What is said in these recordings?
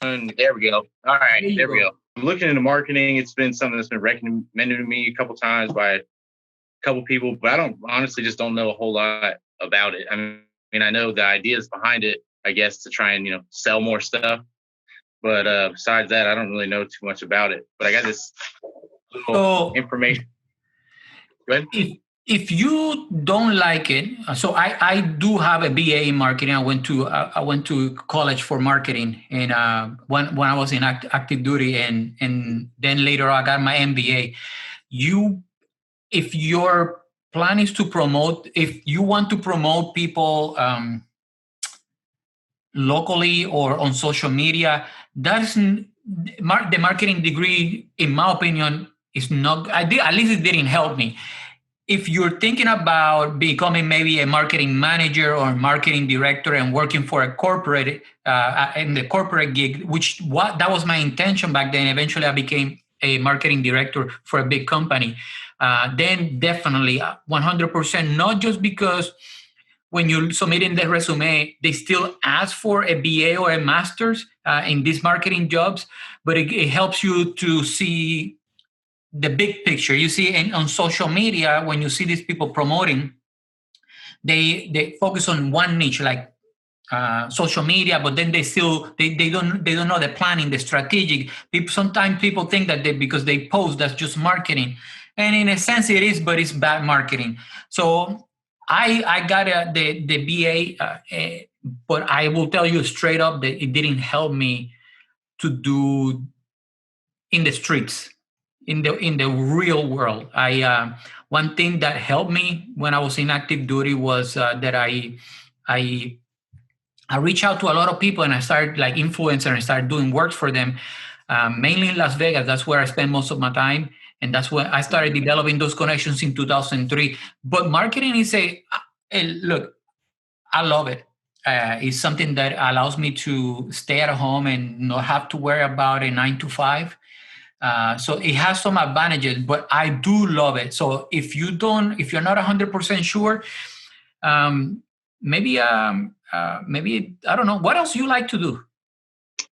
There we go. All right, There you there we go. go. I'm looking into marketing. It's been something that's been recommended to me a couple times by a couple people, but I don't honestly just don't know a whole lot about it. I mean, I know the ideas behind it, I guess, to try and sell more stuff. But besides that, I don't really know too much about it. But I got this little So information. Go ahead. if you don't like it, so I do have a BA in marketing. I went to college for marketing, and when I was in active duty, and then later I got my MBA. You, if your plan is to promote, if you want to promote people locally or on social media, that's the marketing degree, in my opinion, is not. At least it didn't help me. If you're thinking about becoming maybe a marketing manager or marketing director and working for a corporate in the corporate gig, that was my intention back then. Eventually, I became a marketing director for a big company. Then definitely 100%, not just because when you submit in the resume, they still ask for a BA or a master's in these marketing jobs, but it helps you to see the big picture. You see on social media, when you see these people promoting, they focus on one niche, like social media, but then they don't know the planning, the strategic. Sometimes people think that because they post, that's just marketing, and in a sense it is, but it's bad marketing. So I got the BA, but I will tell you straight up that it didn't help me to do in the streets, in the real world. I One thing that helped me when I was in active duty was that I I reached out to a lot of people, and I started like influencer, and I started doing work for them, mainly in Las Vegas. That's where I spend most of my time, and that's when I started developing those connections in 2003. But marketing is look, I love it. It's something that allows me to stay at home and not have to worry about a 9 to 5. So it has some advantages, but I do love it. So if you're not 100% sure, um, maybe I don't know what else you like to do.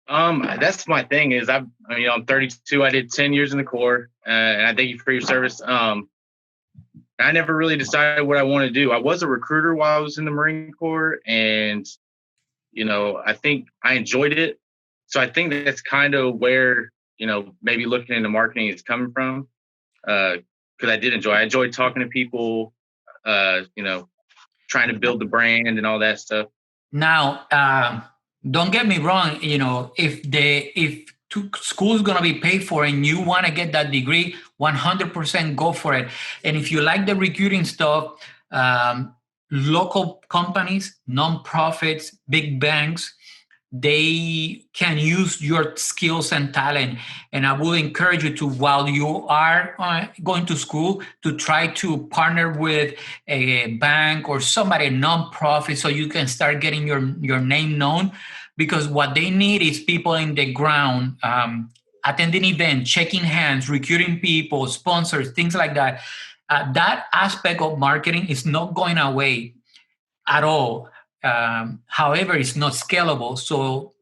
That's my thing is I'm 32. I did 10 years in the Corps, and I thank you for your service. I never really decided what I want to do. I was a recruiter while I was in the Marine Corps, and I think I enjoyed it. So I think that's kind of where maybe looking into marketing is coming from. Because I enjoyed talking to people. Trying to build the brand and all that stuff. Now, don't get me wrong. If school is gonna be paid for and you want to get that degree, 100% go for it. And if you like the recruiting stuff, local companies, nonprofits, big banks, they can use your skills and talent. And I will encourage you to, while you are going to school, to try to partner with a bank or somebody, nonprofit, so you can start getting your name known. Because what they need is people in the ground, attending events, checking hands, recruiting people, sponsors, things like that. That aspect of marketing is not going away at all. However, it's not scalable. So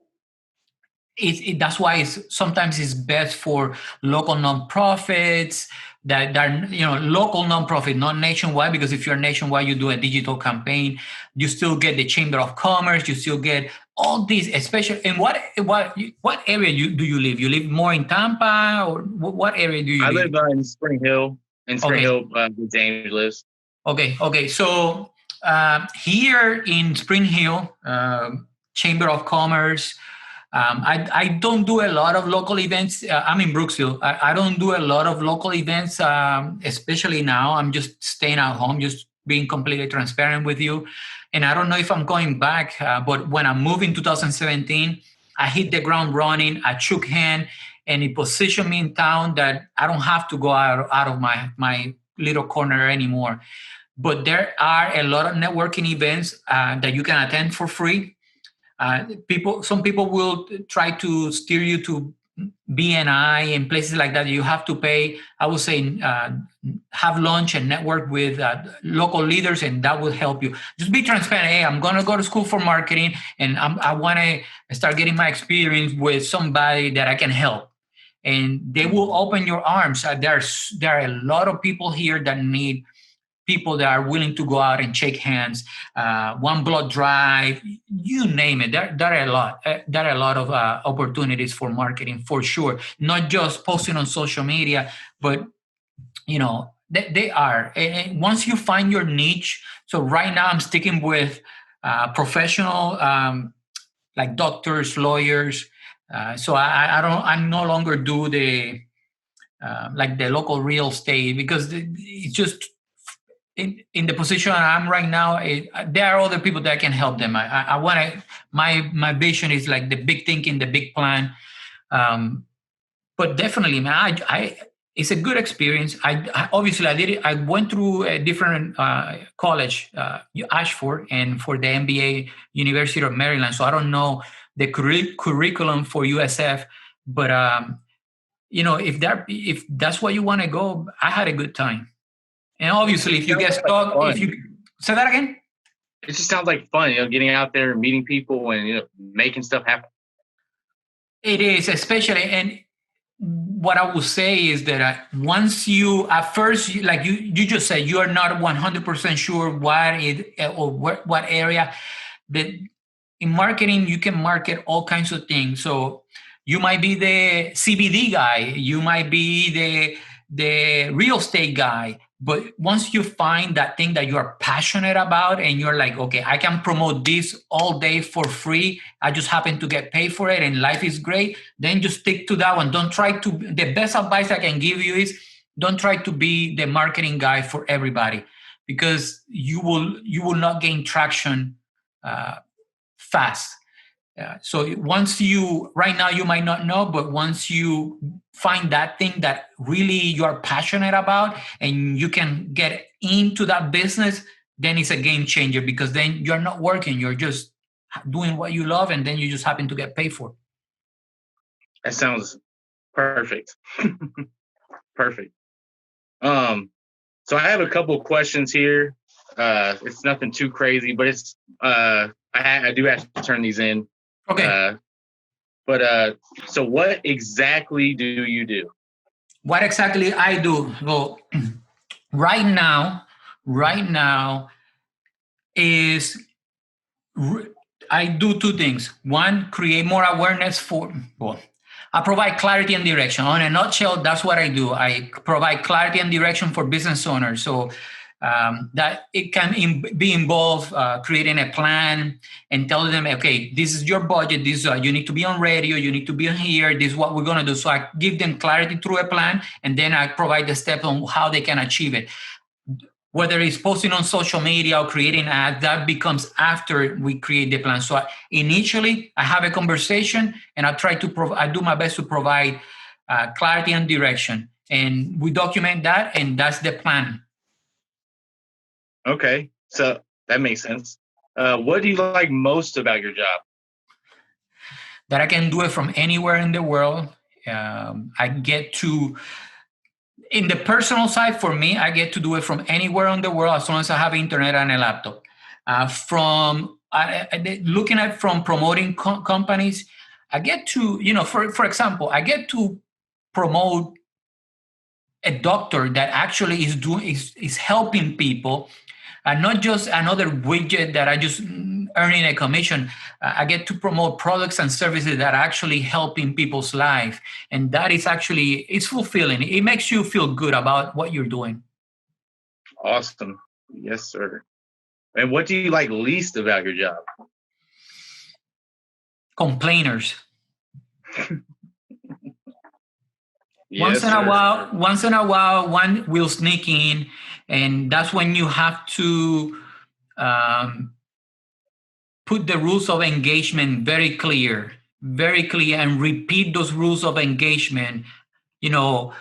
that's why sometimes it's best for local nonprofits that are local nonprofit, not nationwide. Because if you're nationwide, you do a digital campaign, you still get the Chamber of Commerce, you still get all these. Especially in what area do you live? You live more in Tampa, or what area do you I live? live in Spring Hill. Where James lives. Okay. So here in Spring Hill, Chamber of Commerce. I don't do a lot of local events. I'm in Brooksville. I don't do a lot of local events, especially now. I'm just staying at home, just being completely transparent with you. And I don't know if I'm going back, but when I moved in 2017, I hit the ground running. I shook hand, and it positioned me in town that I don't have to go out of my little corner anymore. But there are a lot of networking events that you can attend for free. Some people will try to steer you to BNI and places like that, you have to pay, I would say, have lunch and network with local leaders, and that will help you. Just be transparent. Hey, I'm going to go to school for marketing, and I want to start getting my experience with somebody that I can help. And they will open your arms. There are a lot of people here that need people that are willing to go out and shake hands, one blood drive, you name it. There are a lot. There are a lot of opportunities for marketing, for sure. Not just posting on social media, but they are. And once you find your niche, so right now I'm sticking with professional, like doctors, lawyers. So I no longer do the like the local real estate, because it's just in the position I'm right now. There are other people that can help them. I want to. My vision is like the big thinking, the big plan. But definitely, man, I it's a good experience. I obviously I did it. I went through a different college, Ashford, and for the MBA, University of Maryland. So I don't know the curriculum for USF, but if that's what you want to go, I had a good time. And obviously, if you get stuck, if you say that again, it just sounds like fun. Getting out there and meeting people and making stuff happen. It is, especially, and what I will say is that once you, at first, like you just said, you are not 100% sure what area. That in marketing, you can market all kinds of things. So you might be the CBD guy, you might be the real estate guy. But once you find that thing that you're passionate about and you're like, okay, I can promote this all day for free. I just happen to get paid for it and life is great. Then just stick to that one. Don't try to, the best advice I can give you is don't try to be the marketing guy for everybody, because you will not gain traction fast. So once right now you might not know, but once you find that thing that really you're passionate about and you can get into that business, then it's a game changer, because then you're not working, you're just doing what you love, and then you just happen to get paid for it. That sounds perfect. Perfect. So I have a couple of questions here. It's nothing too crazy, but it's I do have to turn these in. Okay. So what exactly do you do? What exactly I do? Well, right now is I do two things. One, create more awareness I provide clarity and direction. On a nutshell, that's what I do. I provide clarity and direction for business owners. So that it can be involved creating a plan and telling them, okay, this is your budget. This you need to be on radio. You need to be on here. This is what we're going to do. So I give them clarity through a plan, and then I provide the steps on how they can achieve it. Whether it's posting on social media or creating ads, that becomes after we create the plan. So initially, I have a conversation, and I do my best to provide clarity and direction, and we document that, and that's the plan. Okay, so that makes sense. What do you like most about your job? That I can do it from anywhere in the world. I get to, in the personal side, for me, I get to do it from anywhere in the world as long as I have internet and a laptop. Looking at from promoting companies, I get to, for example, I get to promote a doctor that actually is helping people. Not just another widget that I just earning a commission. I get to promote products and services that are actually helping people's life. And that is actually, it's fulfilling. It makes you feel good about what you're doing. Awesome. Yes, sir. And what do you like least about your job? Complainers. Yes, once in a while, one will sneak in, and that's when you have to put the rules of engagement very clear, and repeat those rules of engagement. Who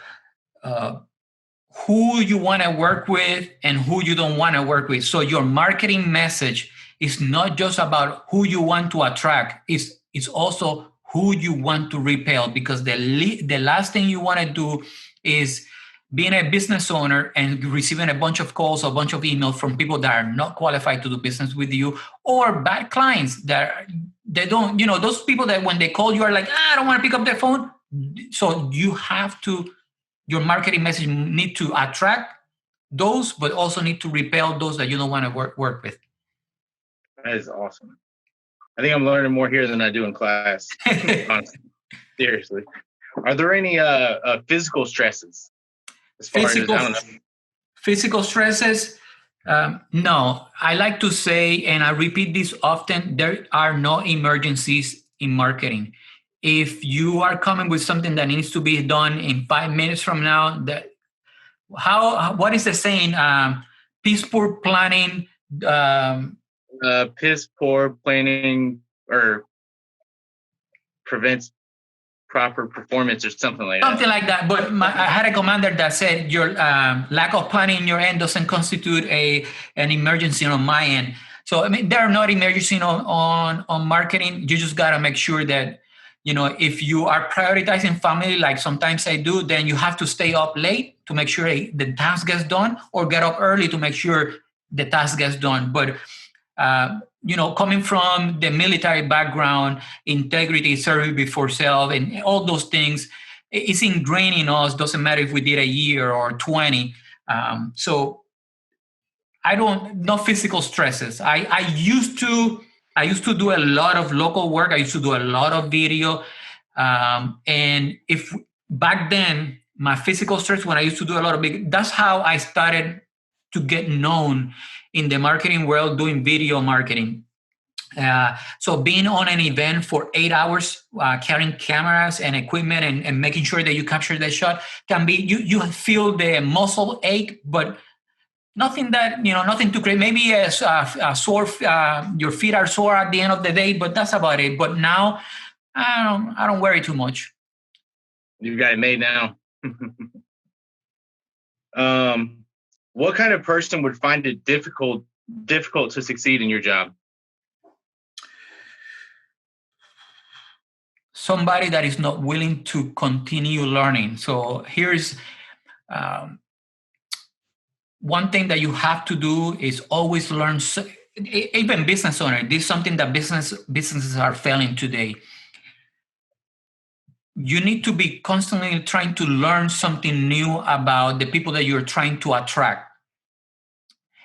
you want to work with and who you don't want to work with. So your marketing message is not just about who you want to attract. It's also who you want to repel, because the last thing you want to do is being a business owner and receiving a bunch of calls or a bunch of emails from people that are not qualified to do business with you, or bad clients that they don't, those people that when they call you are like, I don't want to pick up their phone. So you have to, your marketing message need to attract those, but also need to repel those that you don't want to work with. That is awesome. I think I'm learning more here than I do in class. Honestly. Seriously. Are there any physical stresses? As far as, I don't know. Physical stresses? No. I like to say, and I repeat this often, there are no emergencies in marketing. If you are coming with something that needs to be done in 5 minutes from now, what is the saying? Piss poor planning. Piss poor planning or prevents proper performance or something like that. Something like that. But I had a commander that said your lack of planning in your end doesn't constitute an emergency on my end. So, I mean, there are not emergencies on marketing. You just got to make sure that, if you are prioritizing family, like sometimes I do, then you have to stay up late to make sure the task gets done, or get up early to make sure the task gets done. But coming from the military background, integrity, service before self, and all those things, it's ingrained in us. Doesn't matter if we did a year or 20. So no physical stresses. I used to do a lot of local work. I used to do a lot of video. And if back then, my physical stress, when I used to do a lot of that's how I started to get known in the marketing world, doing video marketing. So being on an event for 8 hours, carrying cameras and equipment and making sure that you capture that shot can be, you feel the muscle ache, but nothing too great. Maybe a sore, your feet are sore at the end of the day, but that's about it. But now I don't worry too much. You've got it made now. What kind of person would find it difficult to succeed in your job? Somebody that is not willing to continue learning. So here's one thing that you have to do is always learn. Even business owner, this is something that businesses are failing today. You need to be constantly trying to learn something new about the people that you're trying to attract,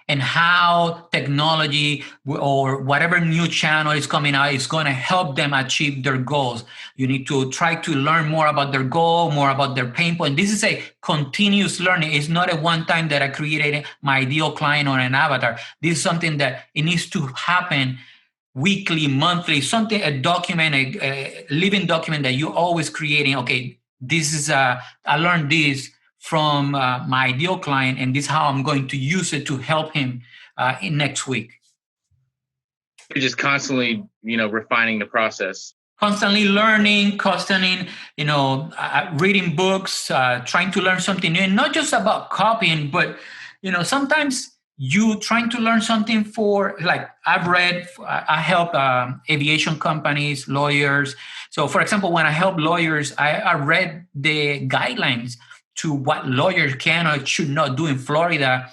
and how technology or whatever new channel is coming out is going to help them achieve their goals. You need to try to learn more about their goal, more about their pain point. This is a continuous learning. It's not a one time that I created my ideal client or an avatar. This is something that it needs to happen weekly, monthly, something, a document, a living document that you're always creating. Okay, this is, I learned this from my ideal client, and this is how I'm going to use it to help him in next week. You're just constantly, refining the process. Constantly learning, reading books, trying to learn something new, and not just about copying, but, sometimes you trying to learn something I help aviation companies, lawyers. So for example, when I help lawyers, I read the guidelines to what lawyers can or should not do in Florida,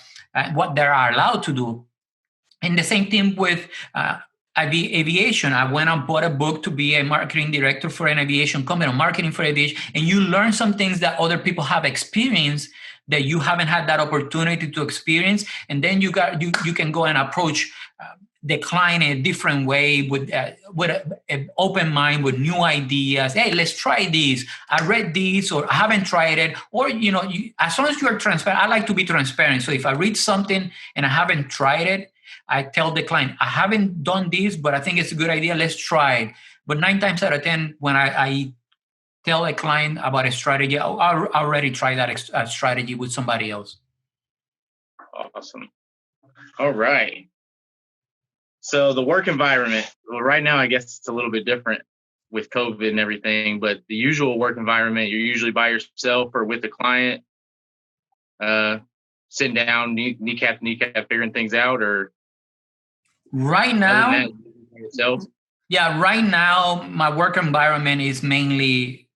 what they are allowed to do. And the same thing with aviation. I went and bought a book to be a marketing director for an aviation company, marketing for aviation, and you learn some things that other people have experienced that you haven't had that opportunity to experience. And then you can go and approach the client in a different way with an open mind, with new ideas. Hey, let's try this. I read this, or I haven't tried it. Or, as long as you are transparent, I like to be transparent. So if I read something and I haven't tried it, I tell the client, I haven't done this, but I think it's a good idea. Let's try it. But 9 times out of 10, when I tell a client about a strategy, I already tried that strategy with somebody else. Awesome. All right. So the work environment, well, right now, I guess it's a little bit different with COVID and everything, but the usual work environment, you're usually by yourself or with a client, sitting down, kneecap to kneecap, figuring things out, or right now, yourself? Yeah, right now my work environment is mainly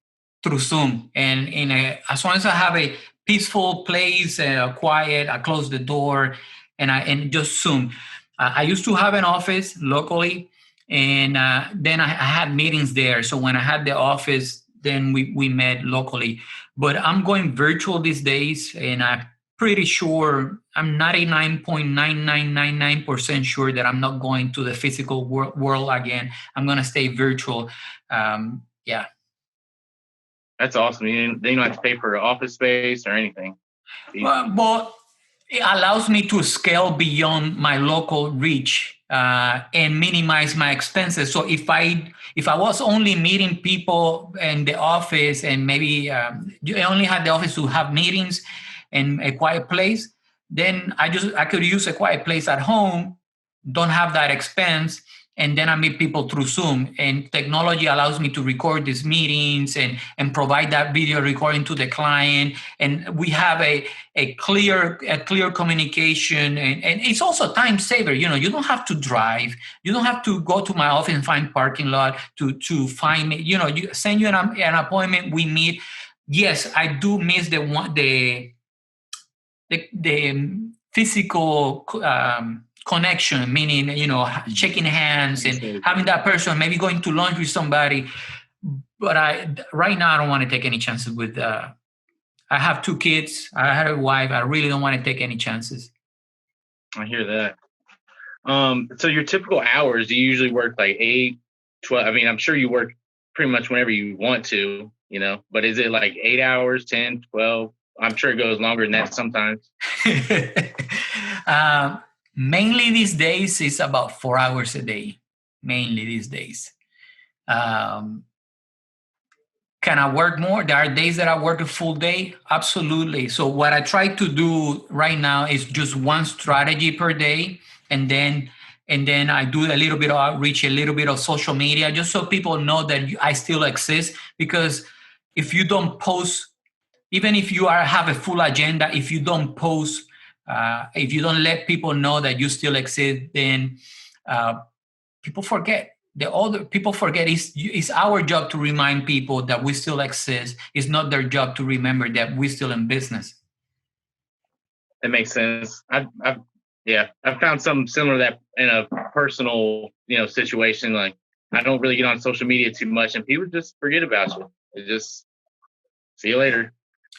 through Zoom, and as long as I have a peaceful place, quiet, I close the door, and just Zoom. I used to have an office locally, and then I had meetings there. So when I had the office, then we met locally. But I'm going virtual these days, and I'm pretty sure, I'm 99.9999% sure that I'm not going to the physical world again. I'm going to stay virtual. Yeah. That's awesome. You don't have to pay for office space or anything. But it allows me to scale beyond my local reach and minimize my expenses. So if I was only meeting people in the office, and maybe you only had the office to have meetings and a quiet place, then I could use a quiet place at home, don't have that expense, and then I meet people through Zoom. And technology allows me to record these meetings and provide that video recording to the client. And we have a clear communication, and it's also time saver. You don't have to drive. You don't have to go to my office and find parking lot to find me. You send you an appointment, we meet. Yes, I do miss the physical connection, meaning shaking hands and having that person, maybe going to lunch with somebody. But right now I don't want to take any chances with. I have 2 kids. I have a wife. I really don't want to take any chances. I hear that. So your typical hours, do you usually work like 8, 12? I mean, I'm sure you work pretty much whenever you want to, but is it like 8 hours, 10, 12? I'm sure it goes longer than that sometimes. Mainly these days, it's about 4 hours a day. Mainly these days. Can I work more? There are days that I work a full day. Absolutely. So what I try to do right now is just one strategy per day, and then I do a little bit of outreach, a little bit of social media, just so people know that I still exist. Because if you don't post, even if you have a full agenda, if you don't post, if you don't let people know that you still exist, then people forget. The older people forget. It's our job to remind people that we still exist. It's not their job to remember that we're still in business. That makes sense. I've found something similar to that in a personal, situation. Like, I don't really get on social media too much, and people just forget about you. They just see you later.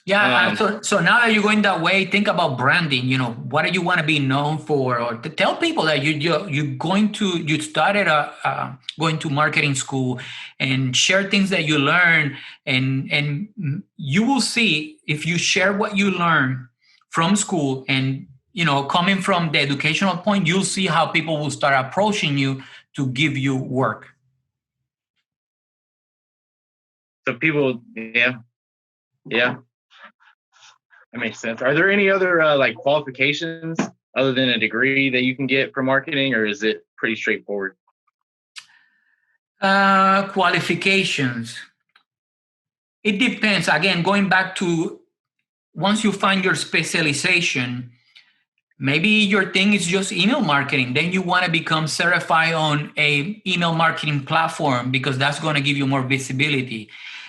Yeah. So now that you're going that way, think about branding. What do you want to be known for, or to tell people that you started going to marketing school, and share things that you learn, and you will see, if you share what you learn from school, and coming from the educational point, you'll see how people will start approaching you to give you work. So people, yeah. That makes sense. Are there any other qualifications other than a degree that you can get for marketing, or is it pretty straightforward? Qualifications. It depends. Again, going back to, once you find your specialization, maybe your thing is just email marketing. Then you want to become certified on a email marketing platform, because that's going to give you more visibility.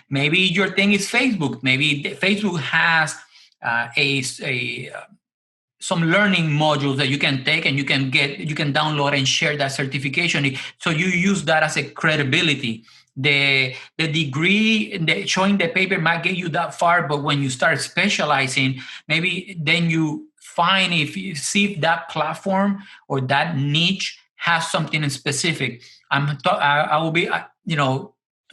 Maybe your thing is Facebook. Maybe Facebook has some learning modules that you can take, and you can download and share that certification. So you use that as a credibility. The degree, showing the paper might get you that far, but when you start specializing, maybe then you find, if you see if that platform or that niche has something specific. I will be,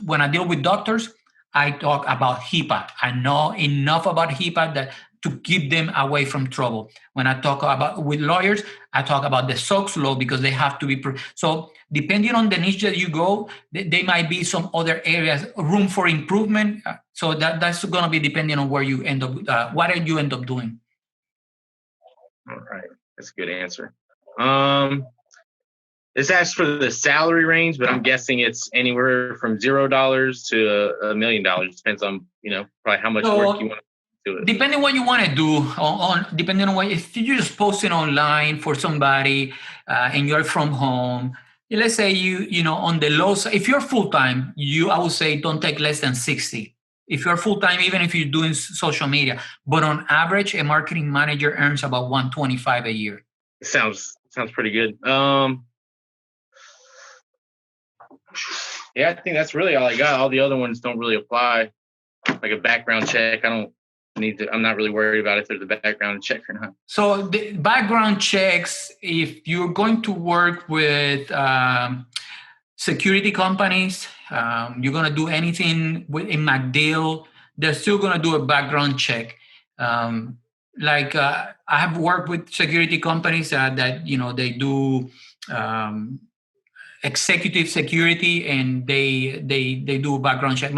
when I deal with doctors, I talk about HIPAA. I know enough about HIPAA to keep them away from trouble. When I talk about with lawyers, I talk about the SOX law, because they have to be. So depending on the niche that you go, there might be some other areas, room for improvement. So that's going to be depending on where you end up, what you end up doing. All right. That's a good answer. This asks for the salary range, but I'm guessing it's anywhere from $0 to $1 million. Depends on, probably how much work you want to do it. Depending on what you want to do, depending on if you're just posting online for somebody and you're from home, let's say you know, on the low side, if you're full-time, I would say don't take less than 60. If you're full-time, even if you're doing social media, but on average, a marketing manager earns about 125 a year. Sounds pretty good. Yeah, I think that's really all I got. All the other ones don't really apply. Like a background check, I'm not really worried about if there's a background check or not. So the background checks, if you're going to work with security companies, you're going to do anything in MacDill, they're still going to do a background check. I have worked with security companies that you know, they do executive security, and they do a background check.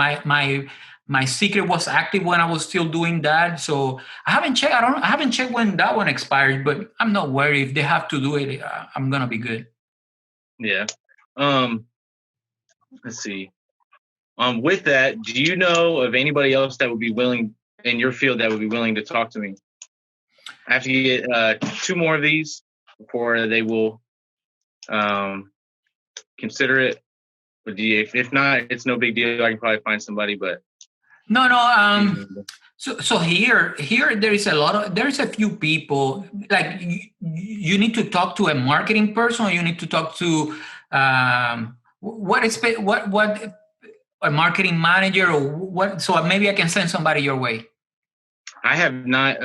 My secret was active when I was still doing that, so I haven't checked when that one expired, but I'm not worried. If they have to do it, I'm gonna be good. Yeah. Let's see. With that, do you know of anybody else that would be willing in your field that would be willing to talk to me? I have to get 2 more of these before they will consider it. But if not, it's no big deal. I can probably find somebody. But no. So here there's a few people. Like you need to talk to a marketing person, or you need to talk to what a marketing manager, or what. So maybe I can send somebody your way. I have not.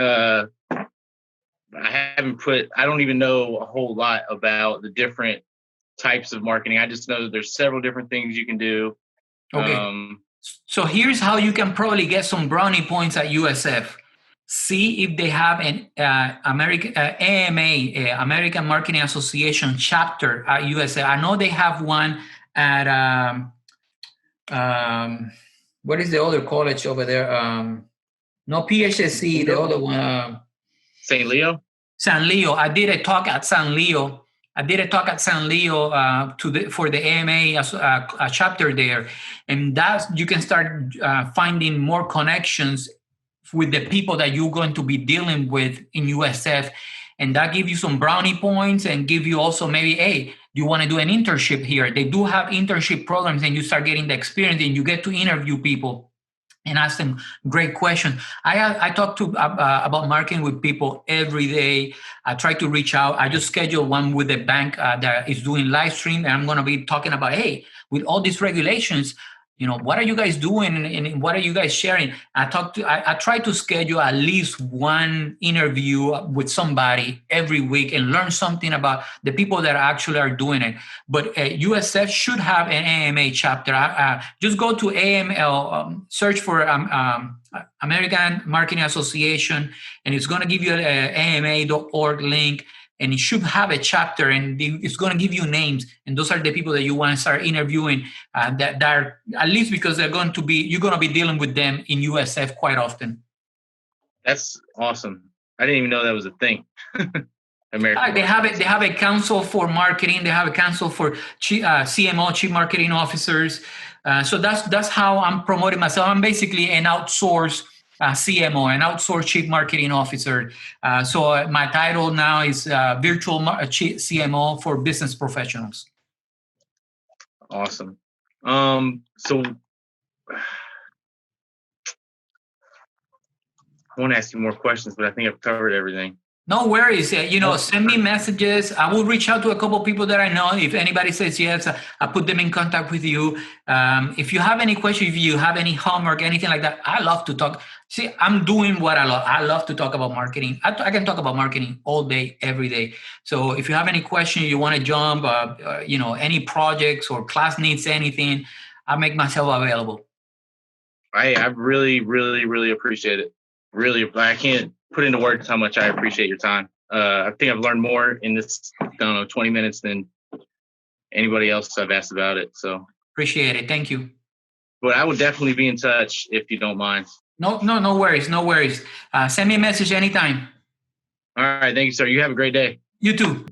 I don't even know a whole lot about the different types of marketing. I just know that there's several different things you can do. Okay. So here's how you can probably get some brownie points at USF. See if they have an American AMA, American Marketing Association chapter at USF. I know they have one at what is the other college over there? No, PHSC, the other one. St. Leo? San Leo. I did a talk at San Leo for the AMA chapter there, and that you can start finding more connections with the people that you're going to be dealing with in USF, and that give you some brownie points, and give you also maybe, hey, you want to do an internship here? They do have internship programs, and you start getting the experience, and you get to interview people and ask them great questions. I talk about marketing with people every day. I try to reach out. I just scheduled one with a bank that is doing live stream, and I'm going to be talking about, hey, with all these regulations, you know, what are you guys doing, and what are you guys sharing? I try to schedule at least one interview with somebody every week and learn something about the people that actually are doing it. But USF should have an AMA chapter. Just go to AML, search for American Marketing Association, and it's going to give you an AMA.org link. And it should have a chapter, and it's going to give you names, and those are the people that you want to start interviewing. That are, at least because you're going to be dealing with them in USF quite often. That's awesome. I didn't even know that was a thing. They have a council for marketing. They have a council for CMO, chief marketing officers. So that's how I'm promoting myself. I'm basically an outsourced CMO, an outsourced chief marketing officer. So my title now is virtual CMO for business professionals. Awesome. So I want to ask you more questions, but I think I've covered everything. No worries. Send me messages. I will reach out to a couple of people that I know. If anybody says yes, I'll put them in contact with you. If you have any questions, if you have any homework, anything like that, I love to talk. See, I'm doing what I love. I love to talk about marketing. I can talk about marketing all day, every day. So if you have any questions, you want to jump, any projects or class needs anything, I make myself available. I really, really, really appreciate it. Really, I can't put into words how much I appreciate your time. I think I've learned more in this, 20 minutes than anybody else I've asked about it. So appreciate it. Thank you. But I will definitely be in touch if you don't mind. No worries. No worries. Send me a message anytime. All right. Thank you, sir. You have a great day. You too.